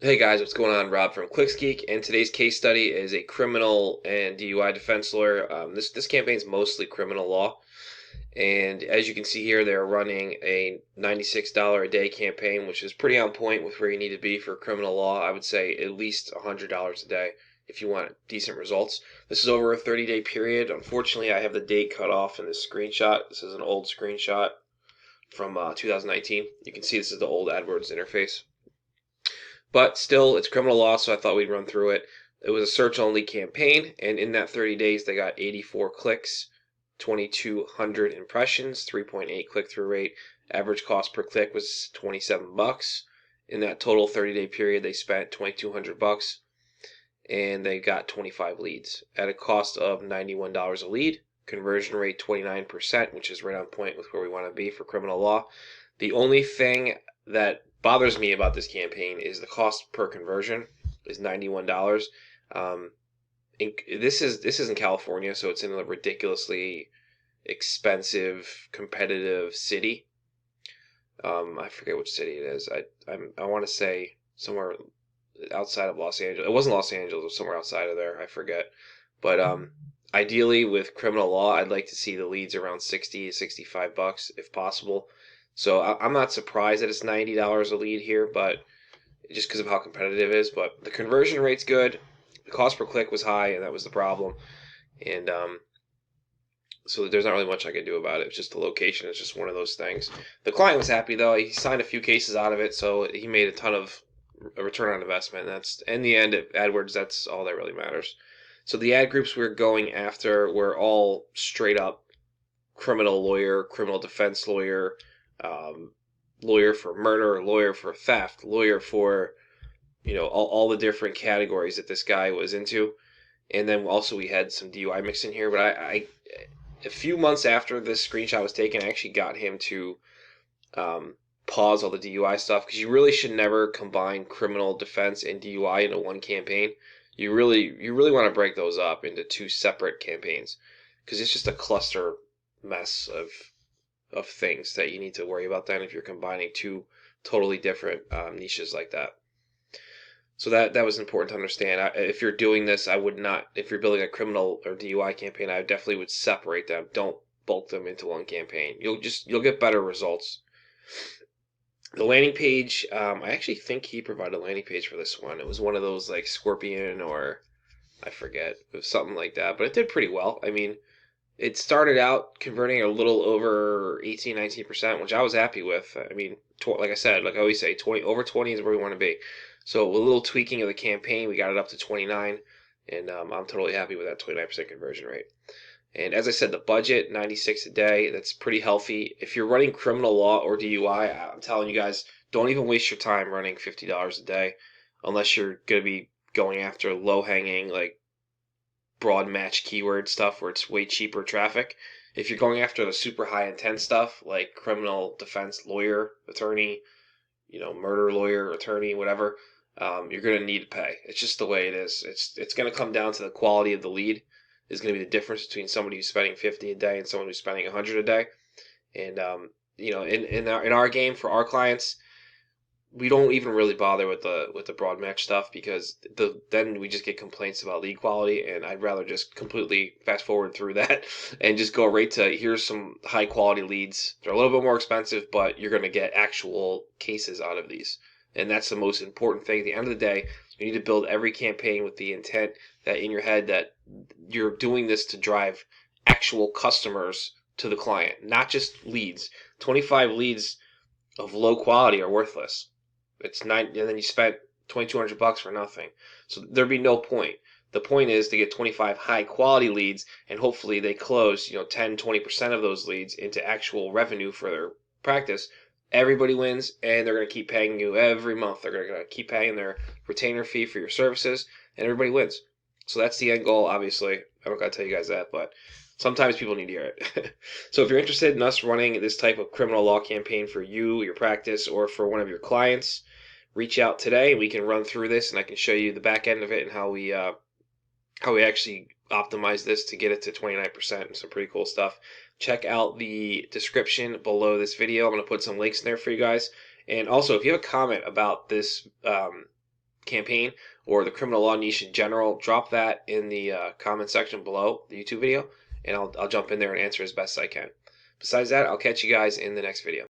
Hey guys, what's going on? Rob from ClicksGeek, and today's case study is a criminal and DUI defense lawyer. This campaign is mostly criminal law, and as you can see here, they're running a $96 a day campaign, which is pretty on point with where you need to be for criminal law. I would say at least $100 a day if you want decent results. This is over a 30-day period. Unfortunately, I have the date cut off in this screenshot. This is an old screenshot from 2019. You can see this is the old AdWords interface. But still, it's criminal law, so I thought we'd run through it. It was a search-only campaign, and in that 30 days, they got 84 clicks, 2,200 impressions, 3.8 click-through rate. Average cost per click was $27. In that total 30-day period, they spent $2,200, and they got 25 leads at a cost of $91 a lead. Conversion rate 29%, which is right on point with where we want to be for criminal law. The only thing that bothers me about this campaign is the cost per conversion is $91. This is in California, so it's in a ridiculously expensive, competitive city. I forget which city it is. I want to say somewhere outside of Los Angeles. It wasn't Los Angeles. It was somewhere outside of there. I forget. But ideally, with criminal law, I'd like to see the leads around 60 to 65 bucks if possible. So I'm not surprised that it's $90 a lead here, but just because of how competitive it is. But the conversion rate's good. The cost per click was high, and that was the problem. And so there's not really much I could do about it. It's just the location. It's just one of those things. The client was happy though. He signed a few cases out of it, so he made a ton of a return on investment. That's in the end at AdWords. That's all that really matters. So the ad groups we're going after were all straight up criminal lawyer, criminal defense lawyer, lawyer for murder, lawyer for theft, lawyer for all the different categories that this guy was into. And then also we had some DUI mixed in here, but I a few months after this screenshot was taken, I actually got him to pause all the DUI stuff because you really should never combine criminal defense and DUI into one campaign. You really want to break those up into two separate campaigns because it's just a cluster mess of things that you need to worry about then if you're combining two totally different niches like that. So that was important to understand. If you're doing this, I would not. If you're building a criminal or DUI campaign, I definitely would separate them. Don't bulk them into one campaign. You'll get better results. The landing page, I actually think he provided a landing page for this one. It was one of those like Scorpion or I forget, it was something like that, but it did pretty well. I mean, it started out converting a little over 18, 19%, which I was happy with. I mean, like I said, like I always say, 20 over 20 is where we want to be. So a little tweaking of the campaign, we got it up to 29, and I'm totally happy with that 29% conversion rate. And as I said, the budget 96 a day, that's pretty healthy. If you're running criminal law or DUI, I'm telling you guys, don't even waste your time running $50 a day, unless you're going to be going after low hanging like broad match keyword stuff where it's way cheaper traffic. If you're going after the super high intent stuff like criminal defense lawyer, attorney, murder lawyer, attorney, whatever, you're going to need to pay. It's just the way it is. It's going to come down to the quality of the lead is going to be the difference between somebody who's spending 50 a day and someone who's spending 100 a day. And in our game for our clients, we don't even really bother with the broad match stuff because then we just get complaints about lead quality, and I'd rather just completely fast forward through that and just go right to here's some high quality leads. They're a little bit more expensive, but you're going to get actual cases out of these, and that's the most important thing. At the end of the day, you need to build every campaign with the intent that in your head that you're doing this to drive actual customers to the client, not just leads. 25 leads of low quality are worthless. It's nine, and then you spent $2,200 for nothing. So there'd be no point. The point is to get 25 high quality leads, and hopefully they close 10, 20% of those leads into actual revenue for their practice. Everybody wins, and they're going to keep paying you every month. They're going to keep paying their retainer fee for your services, and everybody wins. So that's the end goal, obviously. I don't got to tell you guys that, but sometimes people need to hear it. So if you're interested in us running this type of criminal law campaign for you, your practice, or for one of your clients, reach out today. We can run through this, and I can show you the back end of it and how we actually optimize this to get it to 29% and some pretty cool stuff. Check out the description below this video. I'm going to put some links in there for you guys. And also, if you have a comment about this campaign or the criminal law niche in general, drop that in the comment section below the YouTube video, and I'll jump in there and answer as best I can. Besides that, I'll catch you guys in the next video.